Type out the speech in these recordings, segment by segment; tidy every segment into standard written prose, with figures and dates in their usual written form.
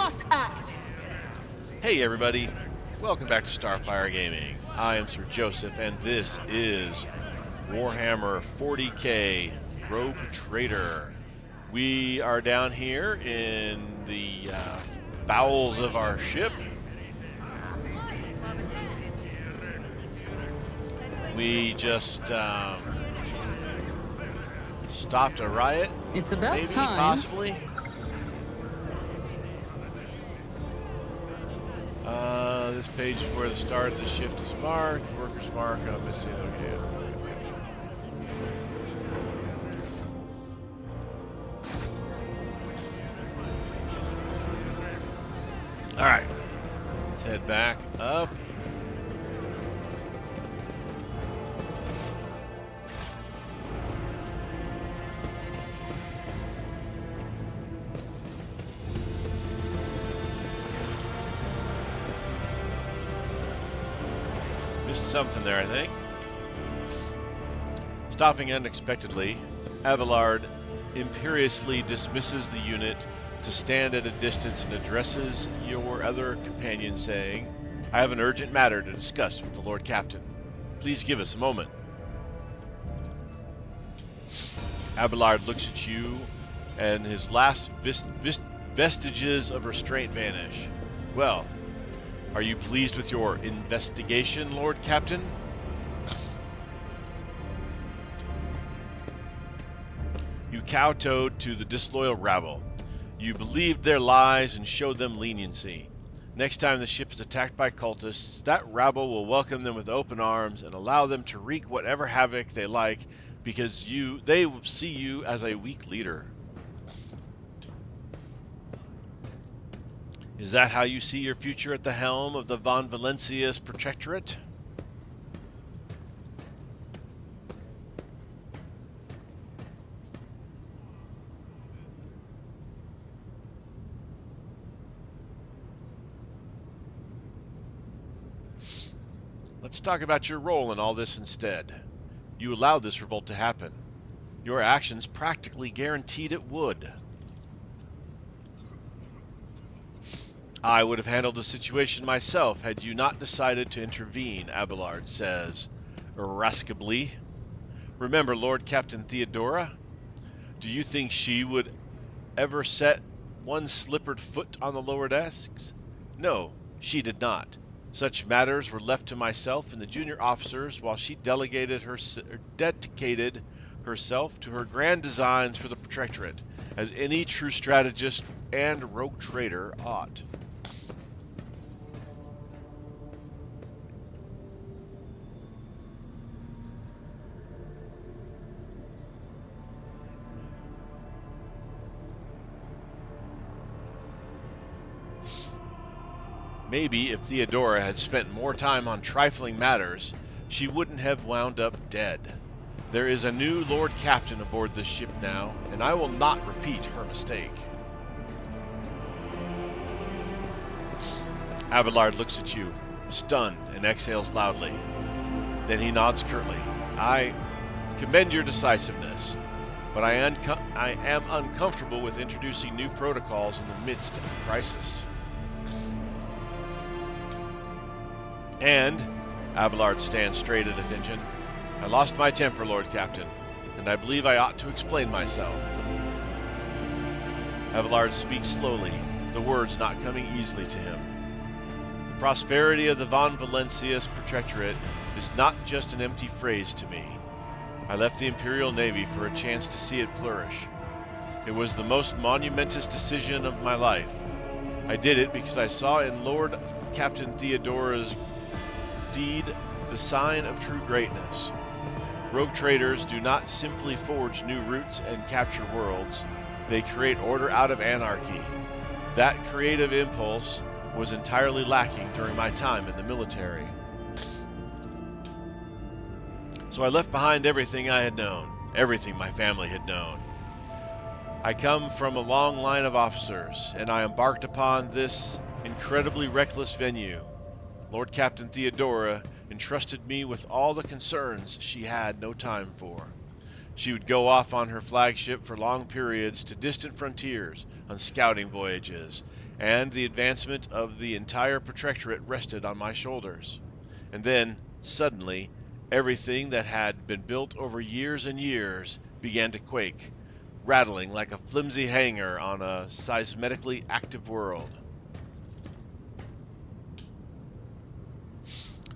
must act. Hey everybody, welcome back to Starfyre Gaming. I am Sir Joseph, and this is Warhammer 40k Rouge Trader. We are down here in the bowels of our ship. We just stopped a riot. It's about maybe, time. Possibly. This page is where the start of the shift is marked. Workers mark. I'm missing. Okay. All right. Let's head back up. Missed something there, I think. Stopping unexpectedly, Abelard imperiously dismisses the unit to stand at a distance and addresses your other companion, saying, "I have an urgent matter to discuss with the Lord Captain. Please give us a moment." Abelard looks at you, and his last vestiges of restraint vanish. "Well, are you pleased with your investigation, Lord Captain?" You kowtowed to the disloyal rabble. You believed their lies and showed them leniency. Next time the ship is attacked by cultists, that rabble will welcome them with open arms and allow them to wreak whatever havoc they like, because they will see you as a weak leader. Is that how you see your future at the helm of the Von Valencia's Protectorate? Let's talk about your role in all this instead. You allowed this revolt to happen. Your actions practically guaranteed it would. I would have handled the situation myself had you not decided to intervene, Abelard says, irascibly. Remember Lord Captain Theodora? Do you think she would ever set one slippered foot on the lower decks? No, she did not. Such matters were left to myself and the junior officers, while she dedicated herself to her grand designs for the Protectorate, as any true strategist and rogue trader ought. Maybe if Theodora had spent more time on trifling matters, she wouldn't have wound up dead. There is a new Lord Captain aboard this ship now, and I will not repeat her mistake. Abelard looks at you, stunned, and exhales loudly. Then he nods curtly. I commend your decisiveness, but I am uncomfortable with introducing new protocols in the midst of a crisis. And, Abelard stands straight at attention, I lost my temper, Lord Captain, and I believe I ought to explain myself. Abelard speaks slowly, the words not coming easily to him. The prosperity of the Von Valencia's Protectorate is not just an empty phrase to me. I left the Imperial Navy for a chance to see it flourish. It was the most monumentous decision of my life. I did it because I saw in Lord Captain Theodora's deed the sign of true greatness. Rogue traders do not simply forge new routes and capture worlds. They create order out of anarchy. That creative impulse was entirely lacking during my time in the military. So I left behind everything I had known, everything my family had known. I come from a long line of officers, and I embarked upon this incredibly reckless venue. Lord Captain Theodora entrusted me with all the concerns she had no time for. She would go off on her flagship for long periods to distant frontiers on scouting voyages, and the advancement of the entire Protectorate rested on my shoulders. And then, suddenly, everything that had been built over years and years began to quake, rattling like a flimsy hanger on a seismically active world.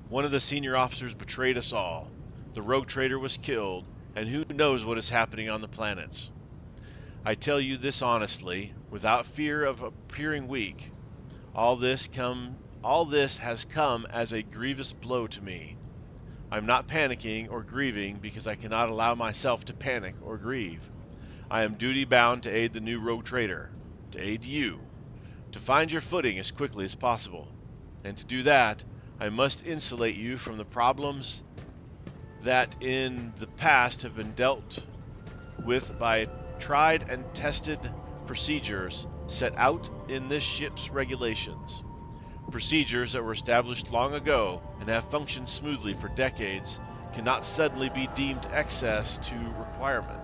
One of the senior officers betrayed us all. The Rogue Trader was killed, and who knows what is happening on the planets. I tell you this honestly, without fear of appearing weak. All this has come as a grievous blow to me. I'm not panicking or grieving because I cannot allow myself to panic or grieve. I am duty bound to aid the new Rogue Trader, to aid you, to find your footing as quickly as possible. And to do that, I must insulate you from the problems that in the past have been dealt with by tried and tested procedures set out in this ship's regulations. Procedures that were established long ago and have functioned smoothly for decades cannot suddenly be deemed excess to requirement.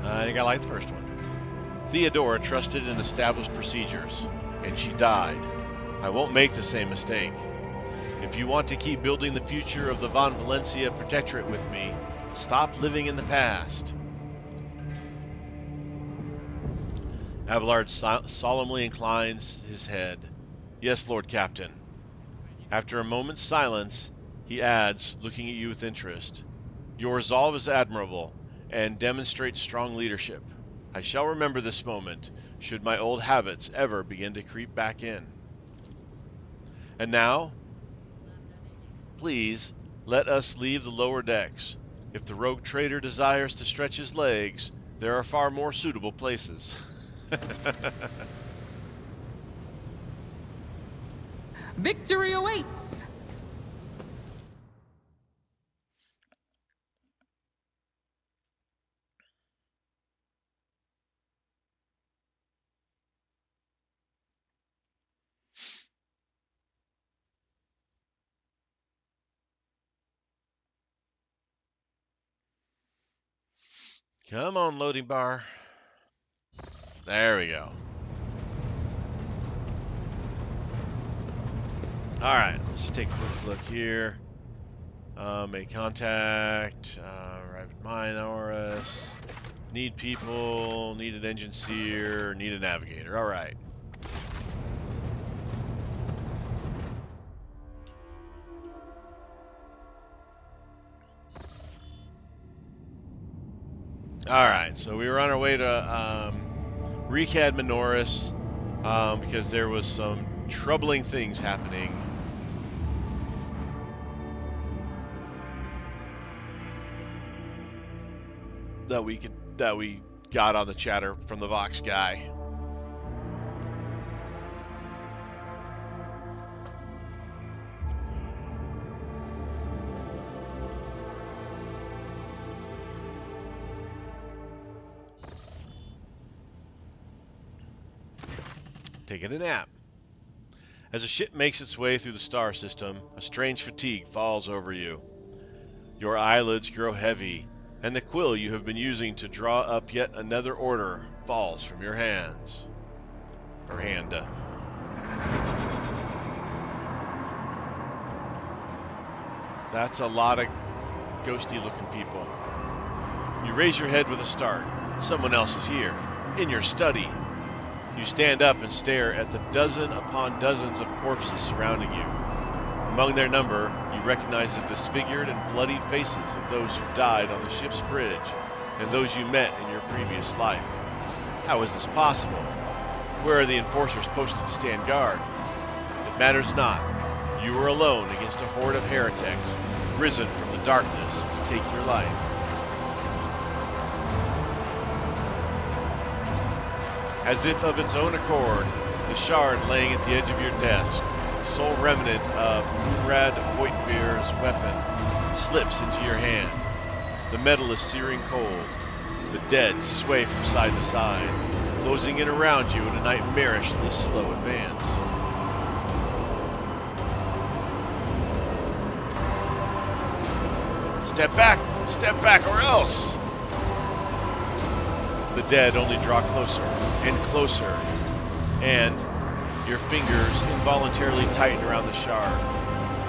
I think I like the first one. Theodora trusted in established procedures, and she died. I won't make the same mistake. If you want to keep building the future of the Von Valencia Protectorate with me, stop living in the past. Abelard solemnly inclines his head. Yes, Lord Captain. After a moment's silence, he adds, looking at you with interest, your resolve is admirable and demonstrates strong leadership. I shall remember this moment, should my old habits ever begin to creep back in. And now, please, let us leave the lower decks. If the Rogue Trader desires to stretch his legs, there are far more suitable places. Victory awaits! Come on, loading bar. There we go. All right, let's take a quick look here. Make contact. Rydad Minoris. Need people. Need an engine seer. Need a navigator. All right. All right. So we were on our way to Rydad Minoris because there was some troubling things happening. That we got on the chatter from the Vox guy. Taking a nap. As the ship makes its way through the star system, a strange fatigue falls over you. Your eyelids grow heavy, and the quill you have been using to draw up yet another order falls from your hands. Or hand. That's a lot of ghosty looking people. You raise your head with a start. Someone else is here, in your study. You stand up and stare at the dozen upon dozens of corpses surrounding you. Among their number, you recognize the disfigured and bloodied faces of those who died on the ship's bridge and those you met in your previous life. How is this possible? Where are the enforcers posted to stand guard? It matters not. You are alone against a horde of heretics, risen from the darkness to take your life. As if of its own accord, the shard laying at the edge of your desk, the sole remnant of Rydad Minoris' weapon, slips into your hand. The metal is searing cold. The dead sway from side to side, closing in around you in a nightmarishly slow advance. Step back, or else! The dead only draw closer and closer, and your fingers involuntarily tighten around the shard,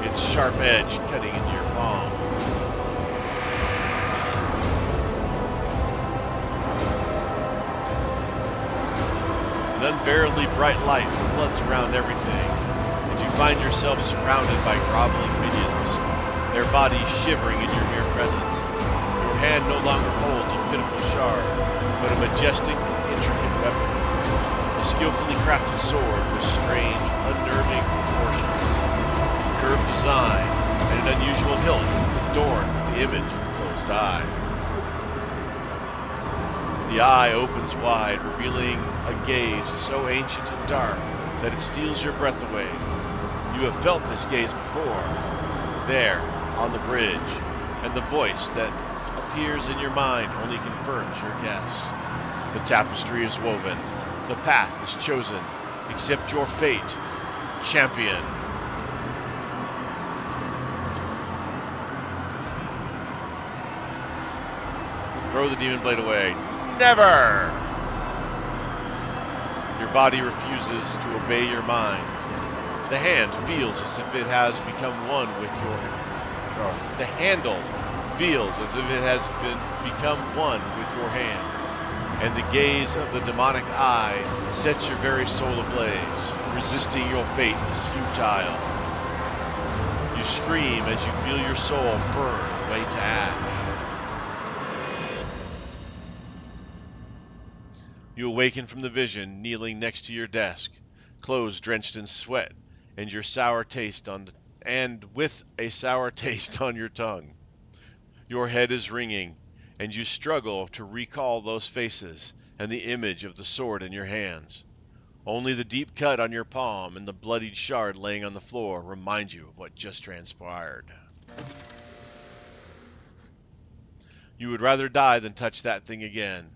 its sharp edge cutting into your palm. An unbearably bright light floods around everything, and you find yourself surrounded by groveling minions, their bodies shivering in your mere presence. Your hand no longer holds a pitiful shard, but a majestic and intricate weapon, a skillfully crafted sword with strange, unnerving proportions, curved design, and an unusual hilt adorned with the image of a closed eye. The eye opens wide, revealing a gaze so ancient and dark that it steals your breath away. You have felt this gaze before, there, on the bridge, and the voice that appears in your mind only confirms your guess. The tapestry is woven, the path is chosen. Accept your fate, champion. Throw the demon blade away. Never! Your body refuses to obey your mind. The hand feels as if it has become one with the handle feels as if it has become one with your hand, and the gaze of the demonic eye sets your very soul ablaze. Resisting your fate is futile. You scream as you feel your soul burn away to ash. You awaken from the vision, kneeling next to your desk, clothes drenched in sweat, and with a sour taste on your tongue. Your head is ringing, and you struggle to recall those faces and the image of the sword in your hands. Only the deep cut on your palm and the bloodied shard laying on the floor remind you of what just transpired. You would rather die than touch that thing again.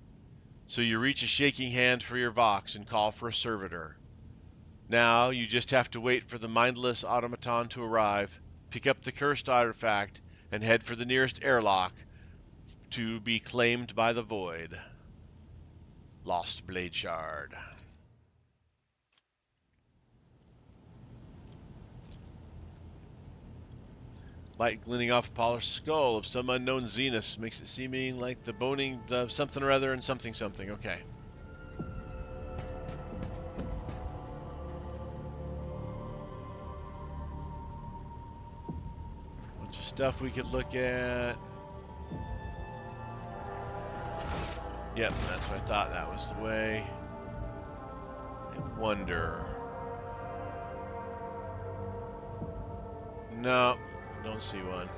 So you reach a shaking hand for your Vox and call for a servitor. Now you just have to wait for the mindless automaton to arrive, pick up the cursed artifact, and head for the nearest airlock to be claimed by the void. Lost Blade Shard. Light glinting off a polished skull of some unknown zenith makes it seeming like the boning of something or other and something something. Okay. Bunch of stuff we could look at. Yep, that's what I thought. That was the way. I wonder. No, don't see one.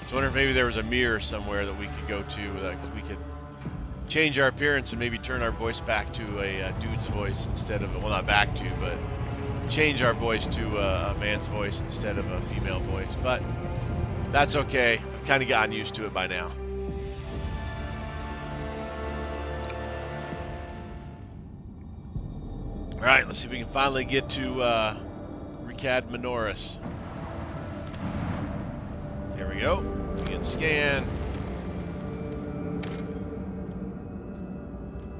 So I wonder if maybe there was a mirror somewhere that we could go to, that we could change our appearance and maybe turn our voice back to a dude's voice instead of, well, not back to, but change our voice to a man's voice instead of a female voice. But that's okay. I've kind of gotten used to it by now. All right, let's see if we can finally get to Rydad Minoris. There we go. Begin scan.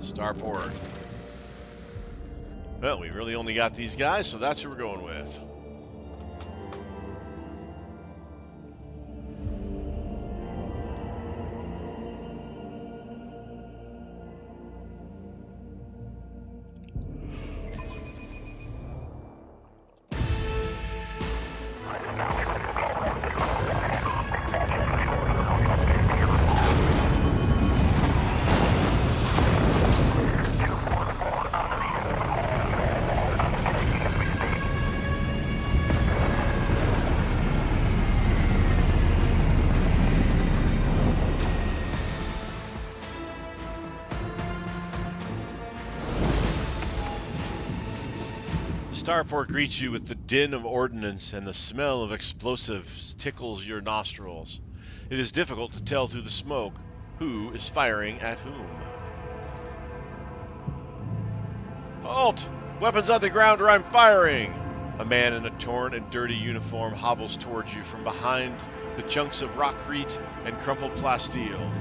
Starfyre. Well, we really only got these guys, so that's who we're going with. starport greets you with the din of ordnance, and the smell of explosives tickles your nostrils. It is difficult to tell through the smoke who is firing at whom. Halt! Weapons on the ground or I'm firing! A man in a torn and dirty uniform hobbles towards you from behind the chunks of rockcrete and crumpled plasteel.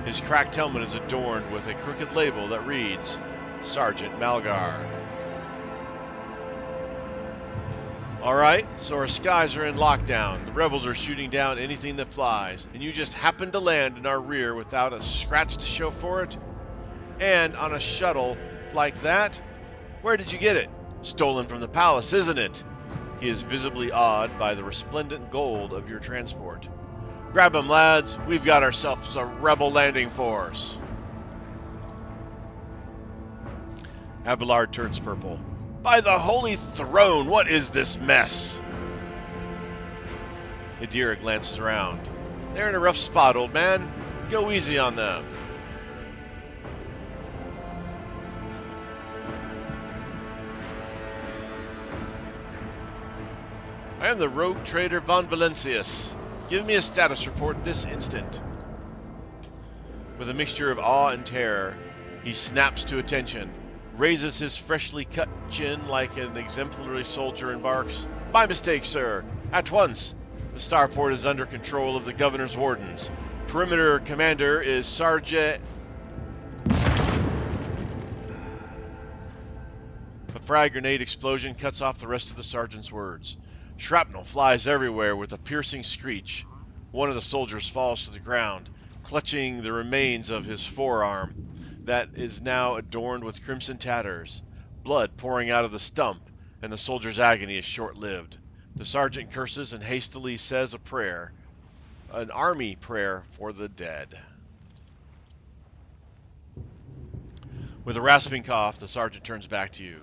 His cracked helmet is adorned with a crooked label that reads, Sergeant Malgar. Alright, so our skies are in lockdown. The rebels are shooting down anything that flies, and you just happen to land in our rear without a scratch to show for it? And on a shuttle like that? Where did you get it? Stolen from the palace, isn't it? He is visibly awed by the resplendent gold of your transport. Grab 'em, lads. We've got ourselves a rebel landing force. Abelard turns purple. By the holy throne, what is this mess? Adira glances around. They're in a rough spot, old man. Go easy on them. I am the Rouge Trader von Valencius. Give me a status report this instant. With a mixture of awe and terror, he snaps to attention, raises his freshly cut chin like an exemplary soldier and barks, My mistake, sir. At once. The starport is under control of the governor's wardens. Perimeter commander is Sergeant... A frag grenade explosion cuts off the rest of the sergeant's words. Shrapnel flies everywhere with a piercing screech. One of the soldiers falls to the ground, clutching the remains of his forearm that is now adorned with crimson tatters. Blood pouring out of the stump, and the soldier's agony is short-lived. The sergeant curses and hastily says a prayer, an army prayer for the dead. With a rasping cough, the sergeant turns back to you.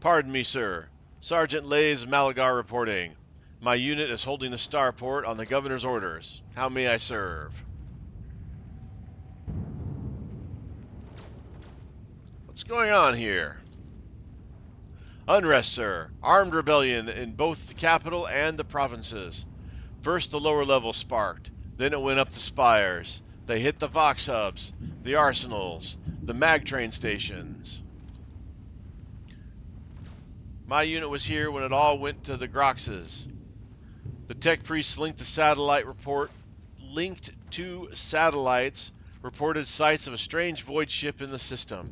Pardon me, sir. Sergeant Lays Malagar reporting. My unit is holding the starport on the governor's orders. How may I serve? What's going on here? Unrest, sir. Armed rebellion in both the capital and the provinces. First the lower level sparked. Then it went up the spires. They hit the Vox hubs, the arsenals, the mag train stations. My unit was here when it all went to the Groxes. The tech priests linked to satellites reported sights of a strange void ship in the system.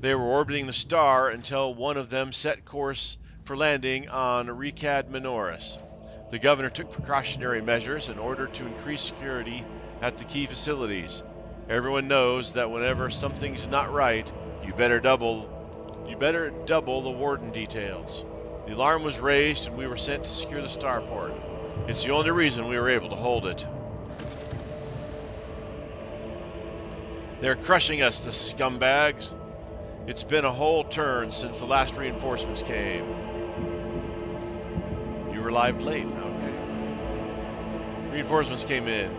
They were orbiting the star until one of them set course for landing on Rydad Minoris. The governor took precautionary measures in order to increase security at the key facilities. Everyone knows that whenever something's not right, you better double the warden details. The alarm was raised and we were sent to secure the starport. It's the only reason we were able to hold it. They're crushing us, the scumbags. It's been a whole turn since the last reinforcements came. You arrived late, okay. Reinforcements came in.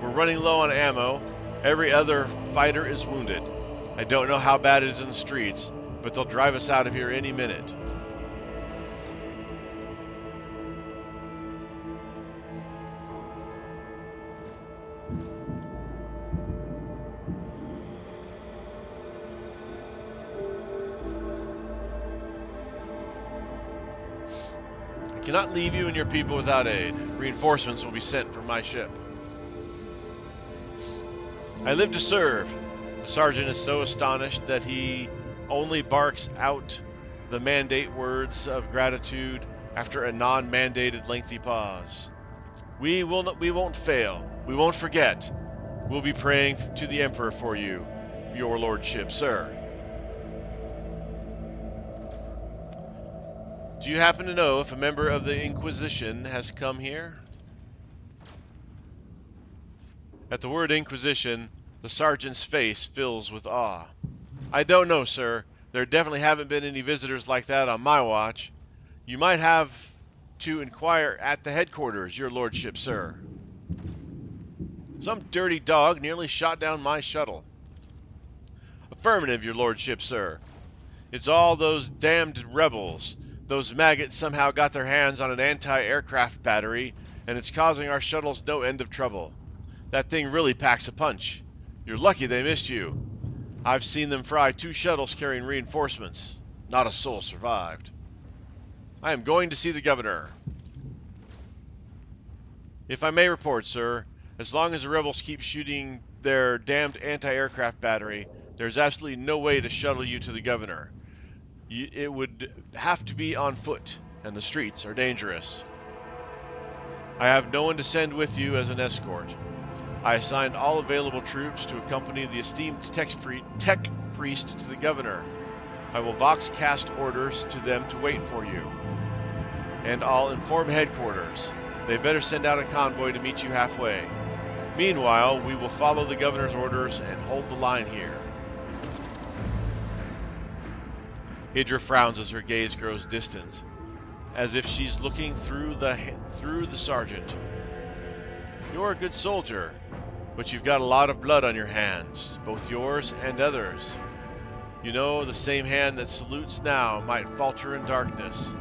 We're running low on ammo. Every other fighter is wounded. I don't know how bad it is in the streets, but they'll drive us out of here any minute. I cannot leave you and your people without aid. Reinforcements will be sent from my ship. I live to serve. The sergeant is so astonished that he only barks out the mandate words of gratitude after a non-mandated lengthy pause. We won't fail. We won't forget. We'll be praying to the Emperor for you, your lordship, sir. Do you happen to know if a member of the Inquisition has come here? At the word Inquisition, the sergeant's face fills with awe. I don't know, sir. There definitely haven't been any visitors like that on my watch. You might have to inquire at the headquarters, your lordship, sir. Some dirty dog nearly shot down my shuttle. Affirmative, your lordship, sir. It's all those damned rebels. Those maggots somehow got their hands on an anti-aircraft battery, and it's causing our shuttles no end of trouble. That thing really packs a punch. You're lucky they missed you. I've seen them fry 2 shuttles carrying reinforcements. Not a soul survived. I am going to see the governor. If I may report, sir, as long as the rebels keep shooting their damned anti-aircraft battery, there's absolutely no way to shuttle you to the governor. It would have to be on foot, and the streets are dangerous. I have no one to send with you as an escort. I assigned all available troops to accompany the esteemed tech priest to the governor. I will voxcast orders to them to wait for you. And I'll inform headquarters. They better send out a convoy to meet you halfway. Meanwhile, we will follow the governor's orders and hold the line here. Hydra frowns as her gaze grows distant, as if she's looking through the sergeant. You're a good soldier, but you've got a lot of blood on your hands, both yours and others. You know, the same hand that salutes now might falter in darkness.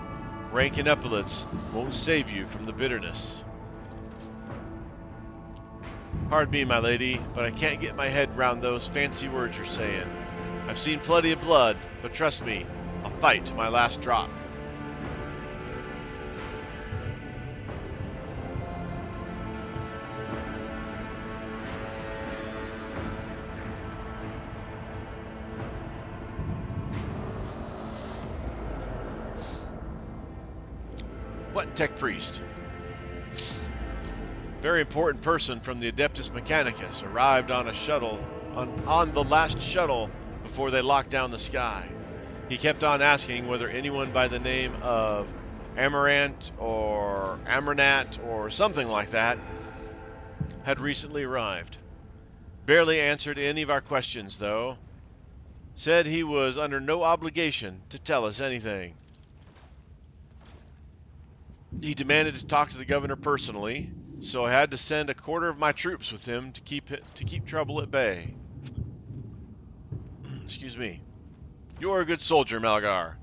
Rank and epaulets won't save you from the bitterness. Pardon me, my lady, but I can't get my head round those fancy words you're saying. I've seen plenty of blood, but trust me, I'll fight to my last drop. What tech priest? Very important person from the Adeptus Mechanicus arrived on a shuttle, on the last shuttle before they locked down the sky. He kept on asking whether anyone by the name of Amarant or Amernat or something like that had recently arrived. Barely answered any of our questions, though. Said he was under no obligation to tell us anything. He demanded to talk to the governor personally, so I had to send a quarter of my troops with him to keep trouble at bay. Excuse me. You're a good soldier, Malgar.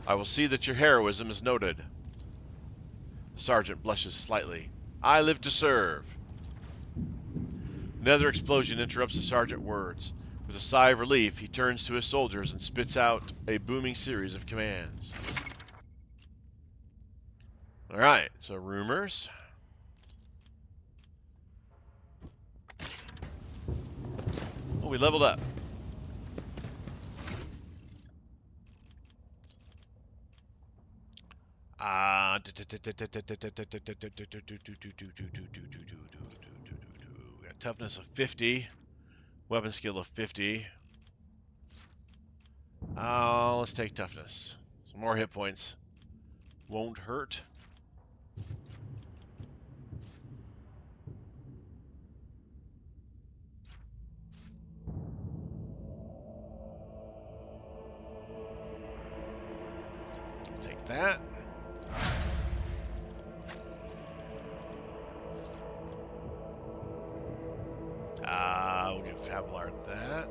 I will see that your heroism is noted. The sergeant blushes slightly. I live to serve. Another explosion interrupts the sergeant's words. With a sigh of relief, he turns to his soldiers and spits out a booming series of commands. Alright, so rumors. Oh, we leveled up. Got toughness of 50. Weapon skill of 50. Let's take toughness. Some more hit points. Won't hurt. Take that. We'll give Fabulard that.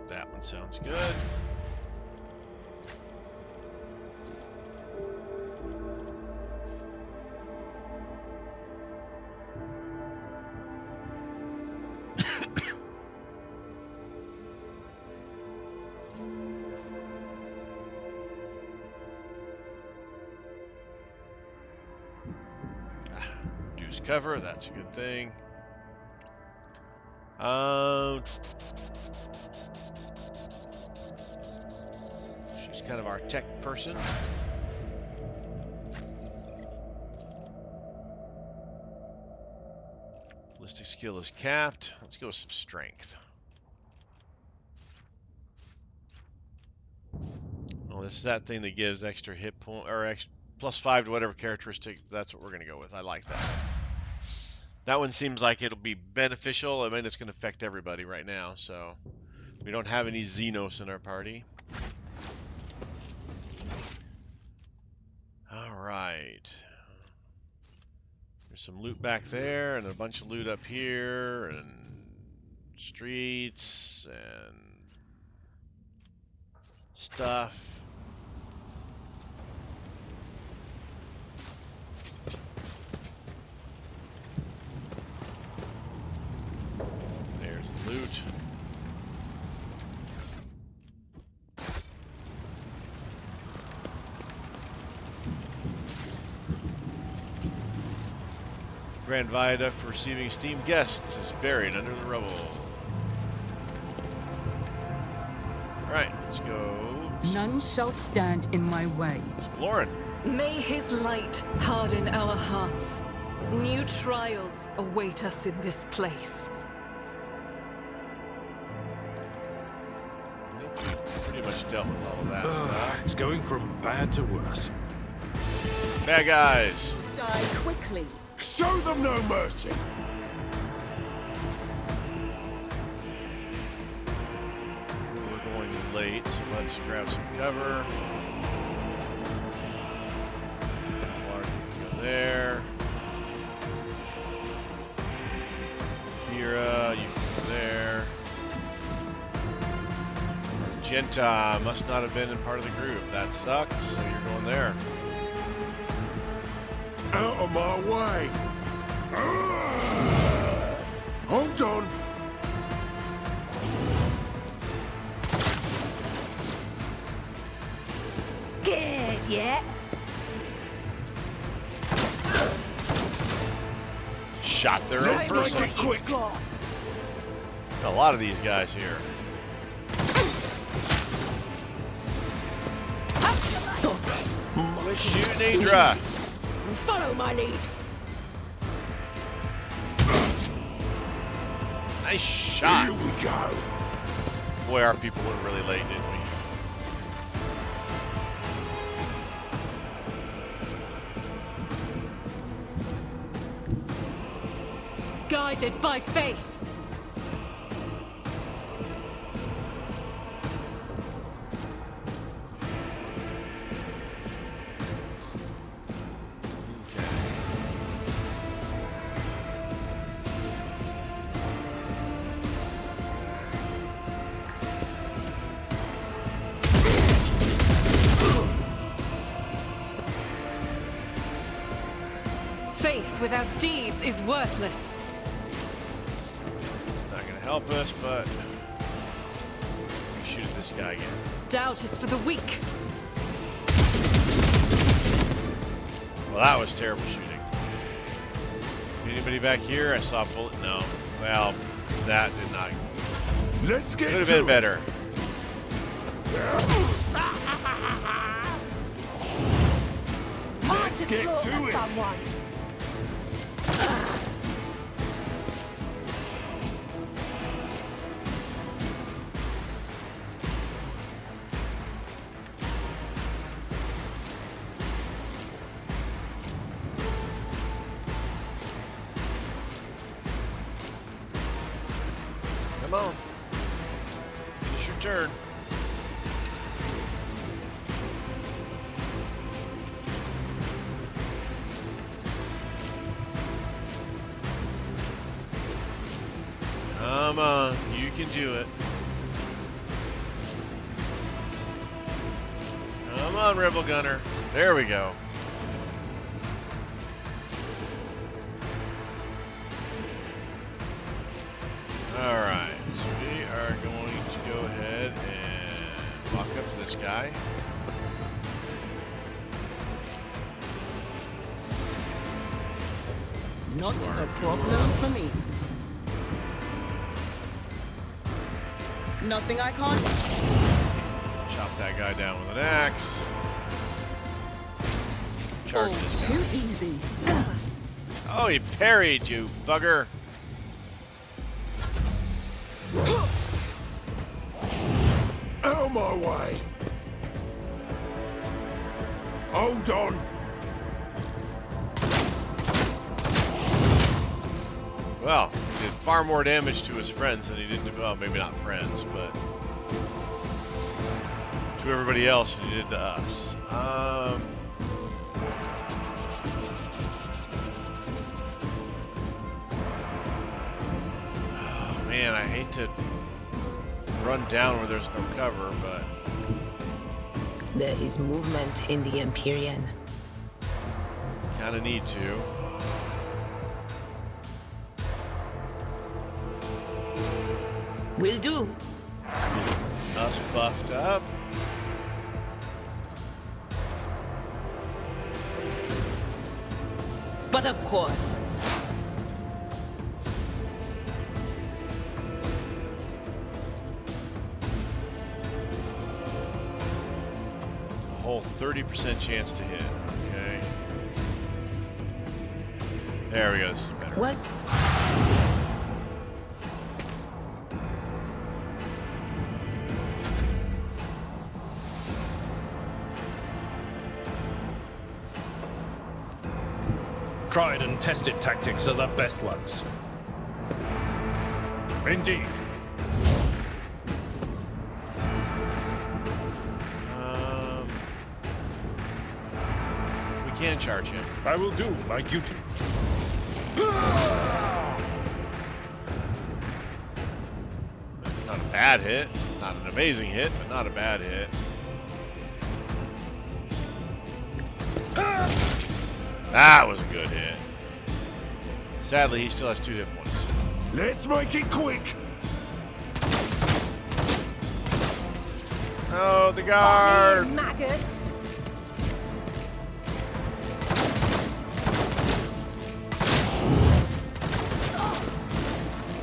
That one sounds good. Reduce cover, that's a good thing. She's kind of our tech person. Ballistic skill is capped. Let's go with some strength. Well, this is that thing that gives extra hit point or +5 to whatever characteristic. That's what we're gonna go with. I like that. That one seems like it'll be beneficial. I mean, it's gonna affect everybody right now. So we don't have any Xenos in our party. All right. There's some loot back there, and a bunch of loot up here, and streets and stuff. There's the loot. Grand Viaduct for receiving esteemed guests is buried under the rubble. Alright, let's go. None shall stand in my way. Exploring. May his light harden our hearts. New trials await us in this place. Pretty much dealt with all of that stuff. It's going from bad to worse. Bad guys. Die quickly. Show them no mercy! We're going late, so let's grab some cover. Water can go there. Thera, you can go there. Argenta must not have been in part of the group. That sucks, so you're going there. Out of my way! Hold on! Scared yet? Shot their own person. Quick! A lot of these guys here. Quit shooting, Adra. Follow my lead. Nice shot. Here we go! Boy, our people went really late, didn't we? Guided by faith. Faith without deeds is worthless. It's not going to help us, but we shoot at this guy again. Doubt is for the weak. Well, that was terrible shooting. Anybody back here? I saw a bullet. No. Well, that did not. Let's get Could have to been it. better. Let's get to it! Come on. Finish your turn. Come on, you can do it. Come on, Rebel Gunner. There we go. Alright, so we are going to go ahead and walk up to this guy. Not a problem for me. Nothing I can't. Chop that guy down with an axe. Charge this guy. Too easy. Oh, he parried you, bugger. Out of my way! Hold on. Well, he did far more damage to his friends than he did to, well, maybe not friends, but to everybody else than he did to us. Oh, man, I hate to run down where there's no cover, but There is movement in the Empyrean. kind of need to. Will do. Us buffed up. But of course. A whole 30% chance to hit. Okay. There we go. This is better. Was Tried and tested tactics are the best ones. Indeed. We can charge him. I will do my duty. Not a bad hit. Not an amazing hit, but not a bad hit. That was a good hit. Sadly, he still has 2 hit points. Let's make it quick. Oh, the guard! Maggot!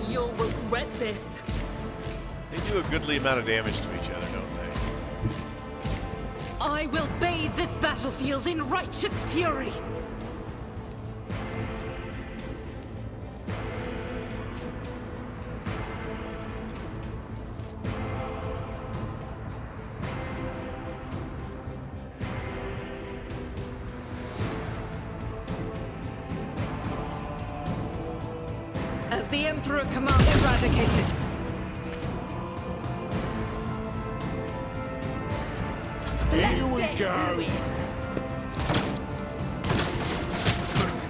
You'll regret this. They do a goodly amount of damage to each other, don't they? I will bathe this battlefield in righteous fury. As the Emperor commands, eradicated. Here we go.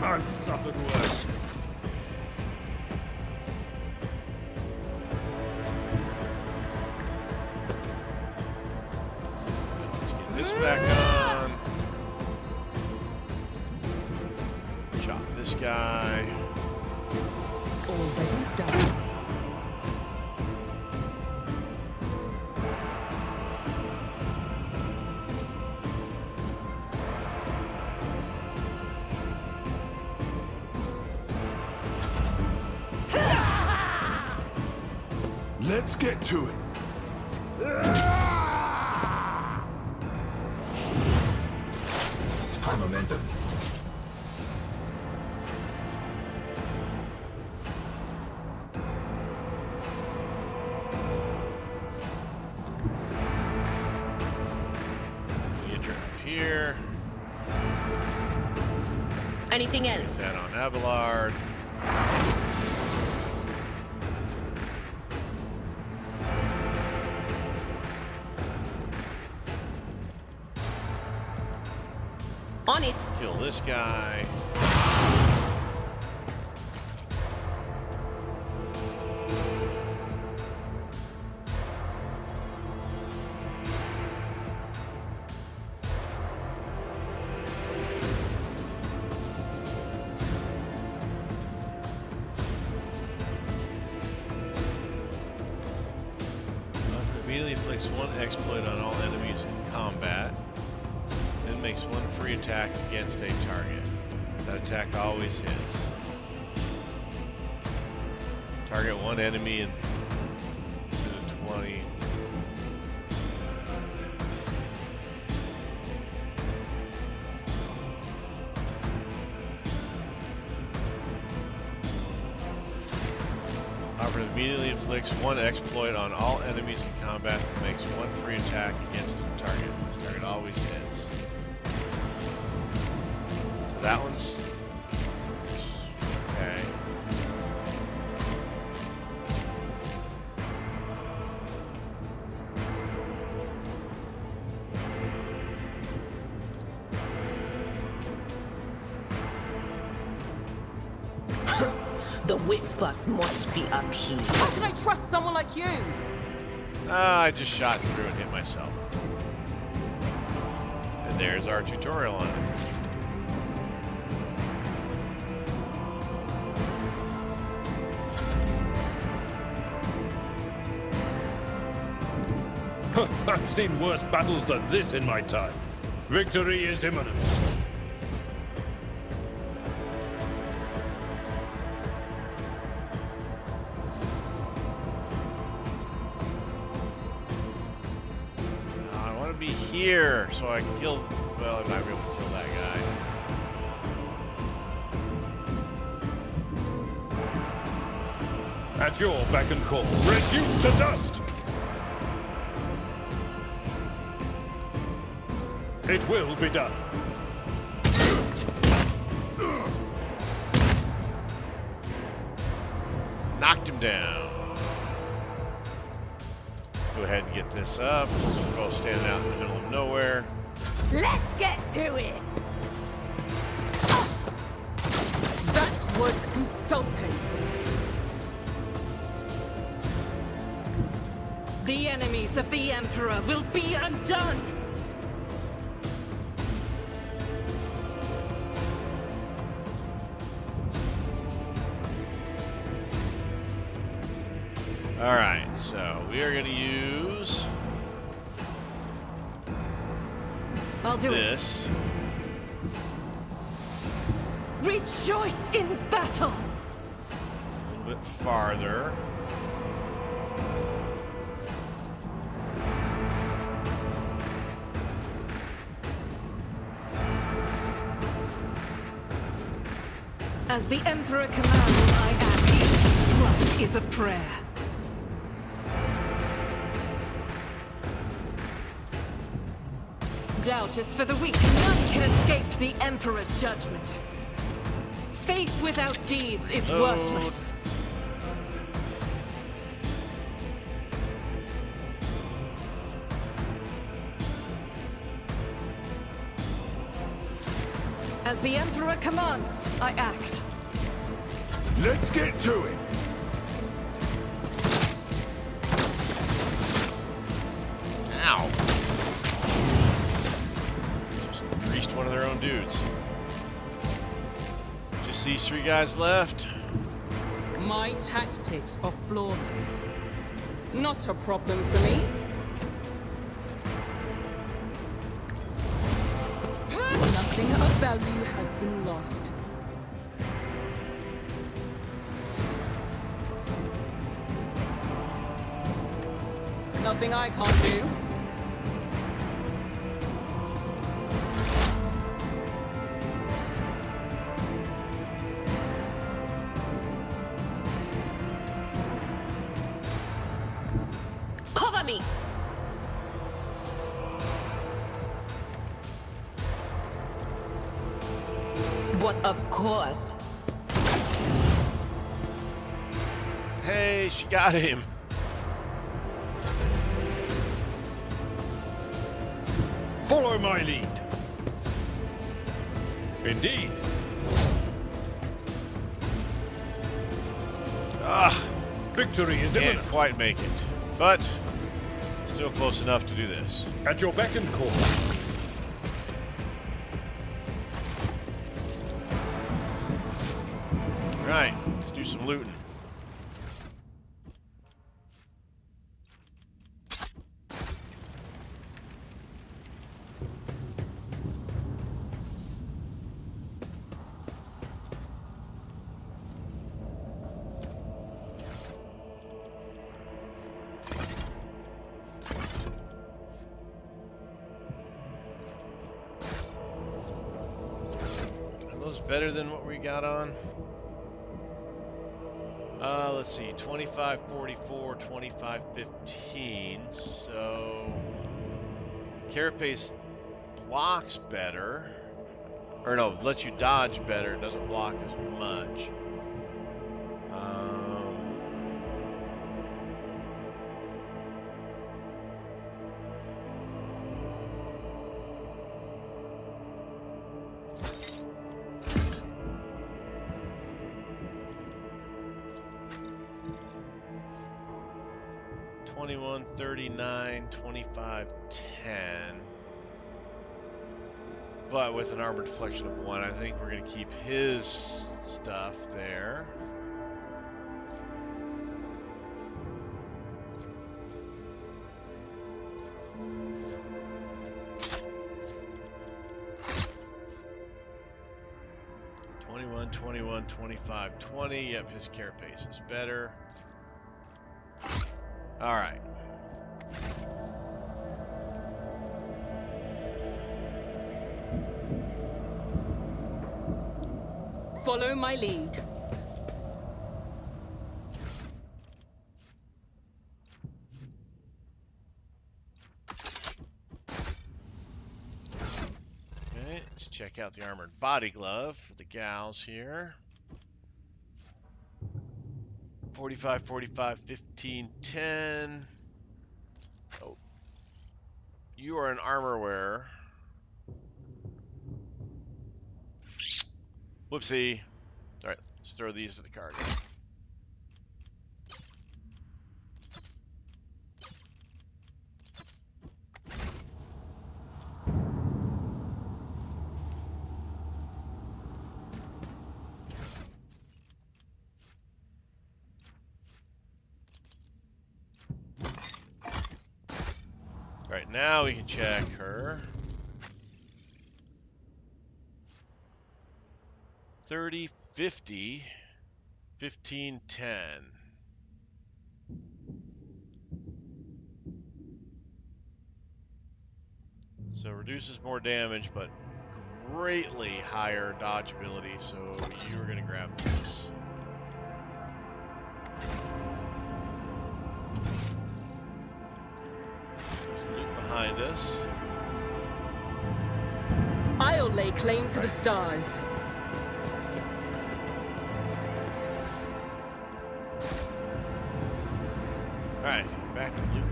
I've suffered worse. Let's get this back on. Chop this guy. Already done. Let's get to it. High momentum. You drop here. anything else? That on Abelard. On it. Kill this guy. Immediately inflicts one exploit on all enemies in combat. Then makes one free attack against a target. That attack always hits. Target one enemy and to the 20. Offer immediately inflicts one exploit on all enemies in combat that makes one free attack against a target. This target always hits. That one's... Okay. The whispers must be up here. How can I trust someone like you? I just shot through and hit myself. And there's our tutorial on it. I've seen worse battles than this in my time. Victory is imminent. I want to be here so I can kill... Well, I'm not able to kill that guy. At your beck and call. Reduced to dust! It will be done. Knocked him down. Go ahead and get this up. We're both standing out in the middle of nowhere. Let's get to it! That was insulting. The enemies of the Emperor will be undone! Alright, so we are going to use I'll do this. it. Rejoice in battle! A little bit farther. As the Emperor commands, I act. Each strike is a prayer. Doubt is for the weak. None can escape the Emperor's judgment. Faith without deeds is worthless. As the Emperor commands, I act. Let's get to it. Ow. Just creased one of their own dudes. Just these three guys left. My tactics are flawless. Not a problem for me. Nothing of value has been lost. Nothing I can't do. Cover me! But of course. Hey, she got him. Follow my lead. Indeed. Ah, Victory is can't imminent. quite make it, but still close enough to do this. At your beck and call. Right, let's do some looting. Are those better than what we got on? Let's see, 2544, 2515. So Carapace blocks better. Or no, lets you dodge better. It doesn't block as much. 21, 39, 25, 10. But with an armor deflection of 1, I think we're going to keep his stuff there. (21, 21, 25, 20). Yep, his carapace is better. All right. Follow my lead. Okay, let's check out the armored body glove for the gals here. 45, 45, 15, 10. Oh. You are an armor wearer. Whoopsie. All right, let's throw these to the card. All right, now we can check her. 30, 50, 15, 10. So reduces more damage, but greatly higher dodge ability, so you're going to grab this. There's loot behind us. I'll lay claim to the stars. Alright, back to loot.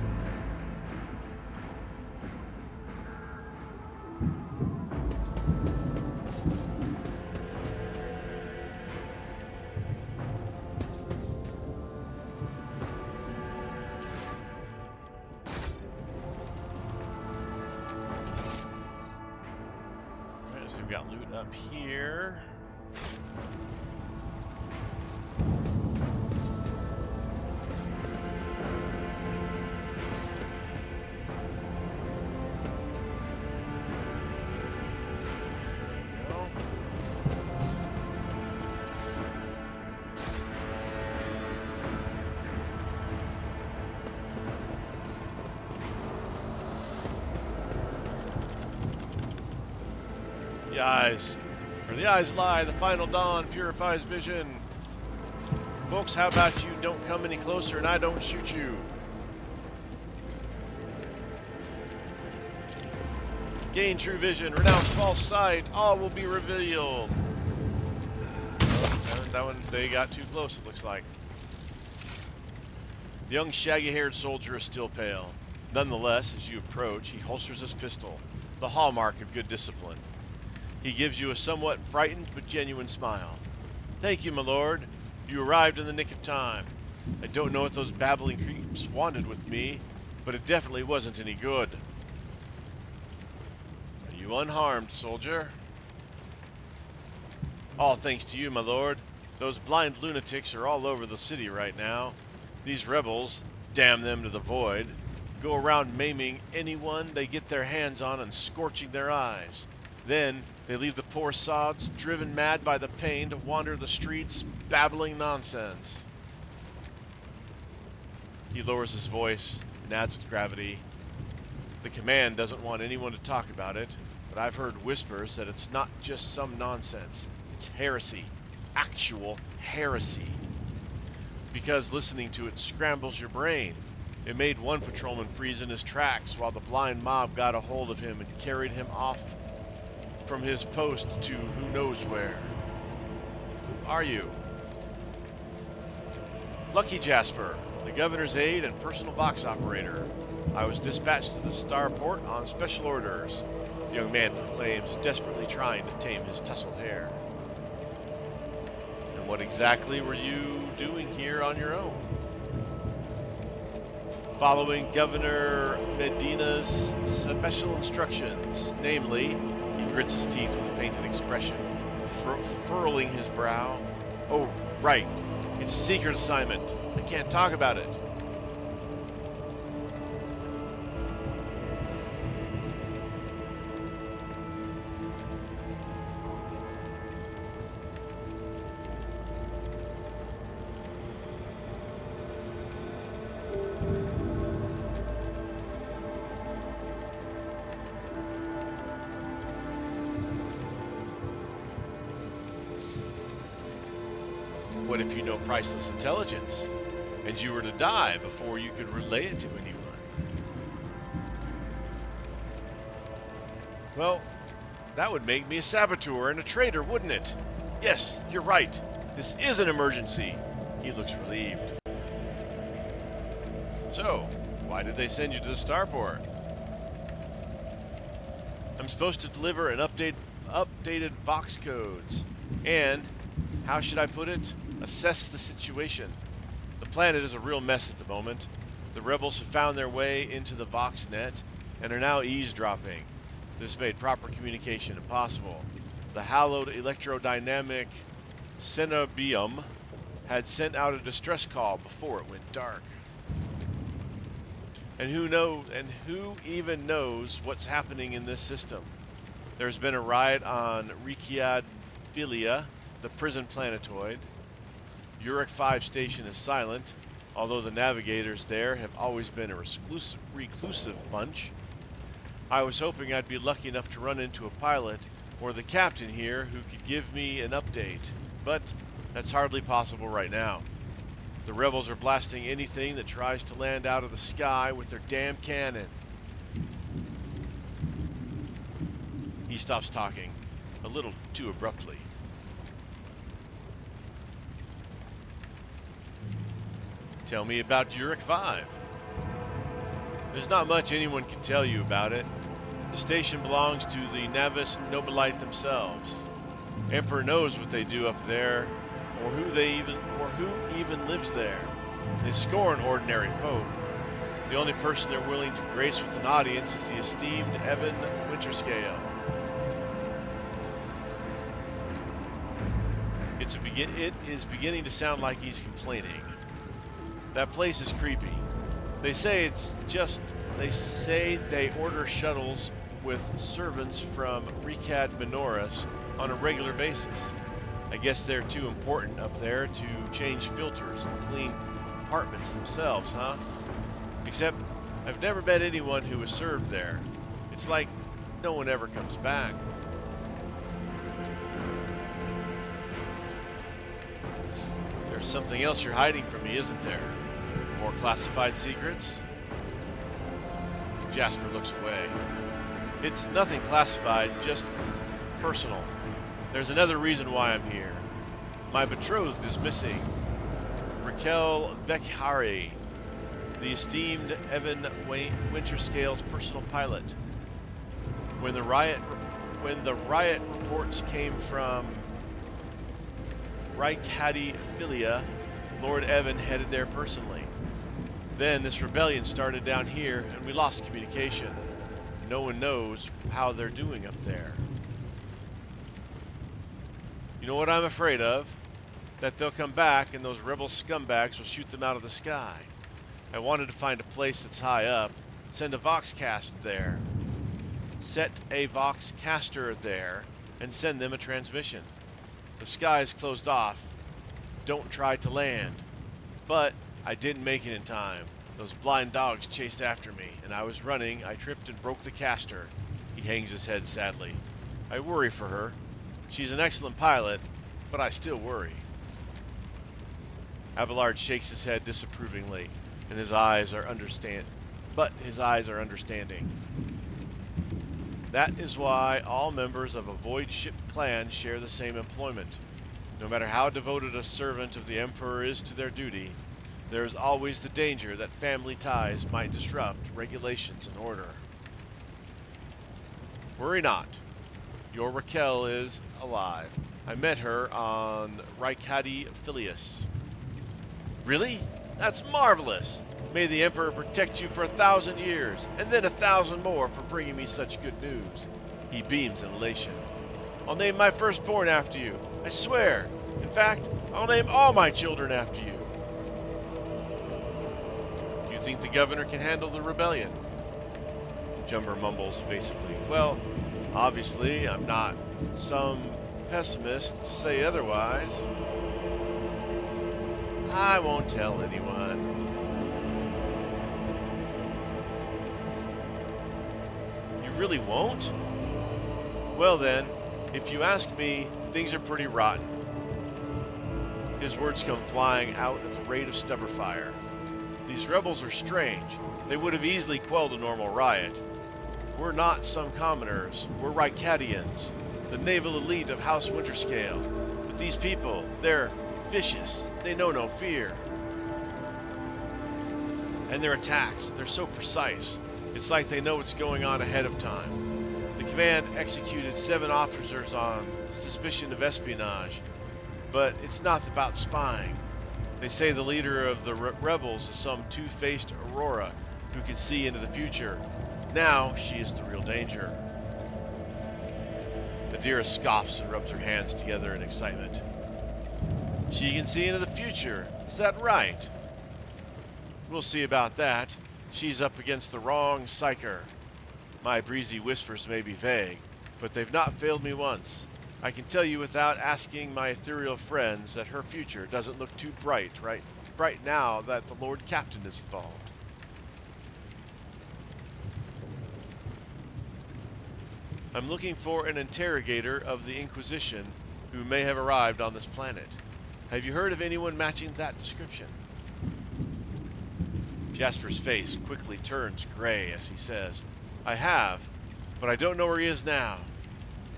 Alright, so we've got loot up here. The eyes. Where the eyes lie, the final dawn purifies vision. Folks, how about you don't come any closer and I don't shoot you? Gain true vision, renounce false sight, all will be revealed. Oh, that one, they got too close, it looks like. The young shaggy-haired soldier is still pale. Nonetheless, as you approach, he holsters his pistol, the hallmark of good discipline. He gives you a somewhat frightened but genuine smile. Thank you, my lord. You arrived in the nick of time. I don't know what those babbling creeps wanted with me, but it definitely wasn't any good. Are you unharmed, soldier? All thanks to you, my lord. Those blind lunatics are all over the city right now. These rebels, damn them to the void, go around maiming anyone they get their hands on and scorching their eyes. Then they leave the poor sods, driven mad by the pain, to wander the streets, babbling nonsense. He lowers his voice and adds with gravity, the command doesn't want anyone to talk about it, but I've heard whispers that it's not just some nonsense. It's heresy. Actual heresy. Because listening to it scrambles your brain. It made one patrolman freeze in his tracks while the blind mob got a hold of him and carried him off from his post to who knows where. Who are you? Lucky Jasper, the governor's aide and personal box operator. I was dispatched to the starport on special orders, the young man proclaims, desperately trying to tame his tousled hair. And what exactly were you doing here on your own? Following Governor Medina's special instructions, namely, he grits his teeth with a painted expression, furrowing his brow. Oh, right. It's a secret assignment. I can't talk about it. What if you know priceless intelligence, and you were to die before you could relay it to anyone? Well, that would make me a saboteur and a traitor, wouldn't it? Yes, you're right. This is an emergency. He looks relieved. So, why did they send you to the starport? I'm supposed to deliver an updated Vox codes, and, how should I put it? Assess the situation. The planet is a real mess at the moment. The rebels have found their way into the Vox net and are now eavesdropping. This made proper communication impossible. The hallowed electrodynamic Cenobium had sent out a distress call before it went dark. And who even knows what's happening in this system? There's been a riot on Rydad Minoris, the prison planetoid. Uric 5 station is silent, although the navigators there have always been a reclusive bunch. I was hoping I'd be lucky enough to run into a pilot or the captain here who could give me an update, but that's hardly possible right now. The rebels are blasting anything that tries to land out of the sky with their damn cannon. He stops talking, a little too abruptly. Tell me about Uric 5. There's not much anyone can tell you about it. The station belongs to the Navis Nobilite themselves. Emperor knows what they do up there, or who even lives there. They scorn ordinary folk. The only person they're willing to grace with an audience is the esteemed Evan Winterscale. It is beginning to sound like he's complaining. That place is creepy. They say they order shuttles with servants from Rydad Minoris on a regular basis. I guess they're too important up there to change filters and clean apartments themselves, huh? Except I've never met anyone who was served there. It's like no one ever comes back. There's something else you're hiding from me, isn't there? More classified secrets? Jasper looks away. It's nothing classified, just personal. There's another reason why I'm here. My betrothed is missing. Raquel Bekhari, the esteemed Evan Winterscale's personal pilot. When the riot reports came from Rydad Minoris, Lord Evan headed there personally. Then this rebellion started down here, and we lost communication. No one knows how they're doing up there. You know what I'm afraid of? That they'll come back and those rebel scumbags will shoot them out of the sky. I wanted to find a place that's high up, send a Voxcast there, set a Voxcaster there, and send them a transmission. The sky is closed off. Don't try to land. But I didn't make it in time. Those blind dogs chased after me, and I was running. I tripped and broke the caster. He hangs his head sadly. I worry for her. She's an excellent pilot, but I still worry. Abelard shakes his head disapprovingly, and his eyes are understanding. That is why all members of a void-ship clan share the same employment. No matter how devoted a servant of the Emperor is to their duty, there is always the danger that family ties might disrupt regulations and order. Worry not. Your Raquel is alive. I met her on Rydad Minoris. Really? That's marvelous! May the Emperor protect you for 1,000 years, and then 1,000 more for bringing me such good news. He beams in elation. I'll name my firstborn after you, I swear. In fact, I'll name all my children after you. Do you think the governor can handle the rebellion? Jumper mumbles evasively. Well, obviously, I'm not some pessimist to say otherwise. I won't tell anyone. You really won't? Well then, if you ask me, things are pretty rotten. His words come flying out at the rate of Starfyre. These rebels are strange. They would have easily quelled a normal riot. We're not some commoners. We're Rydadians, the naval elite of House Winterscale. But these people, they're vicious. They know no fear. And their attacks, they're so precise. It's like they know what's going on ahead of time. The command executed 7 officers on suspicion of espionage, but it's not about spying. They say the leader of the rebels is some two-faced Aurora who can see into the future. Now she is the real danger. Adira scoffs and rubs her hands together in excitement. She can see into the future. Is that right? We'll see about that. She's up against the wrong psyker. My breezy whispers may be vague, but they've not failed me once. I can tell you without asking my ethereal friends that her future doesn't look too bright now that the Lord Captain is involved. I'm looking for an interrogator of the Inquisition who may have arrived on this planet. Have you heard of anyone matching that description? Jasper's face quickly turns gray as he says, I have, but I don't know where he is now.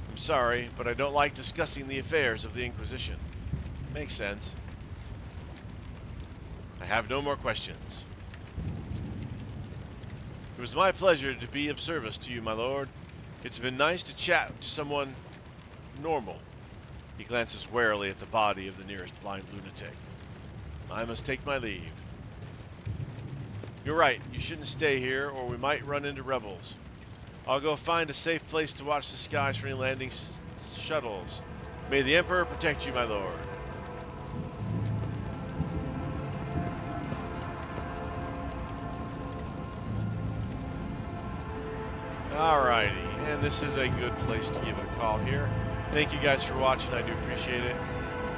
I'm sorry, but I don't like discussing the affairs of the Inquisition. Makes sense. I have no more questions. It was my pleasure to be of service to you, my lord. It's been nice to chat to someone normal. He glances warily at the body of the nearest blind lunatic. I must take my leave. You're right, you shouldn't stay here, or we might run into rebels. I'll go find a safe place to watch the skies for any landing shuttles. May the Emperor protect you, my lord. Alrighty, and this is a good place to give it a call here. Thank you guys for watching, I do appreciate it.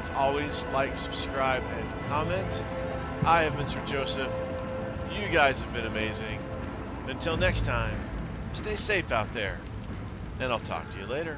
As always, like, subscribe, and comment. I have been Sir Joseph. You guys have been amazing. Until next time, stay safe out there, and I'll talk to you later.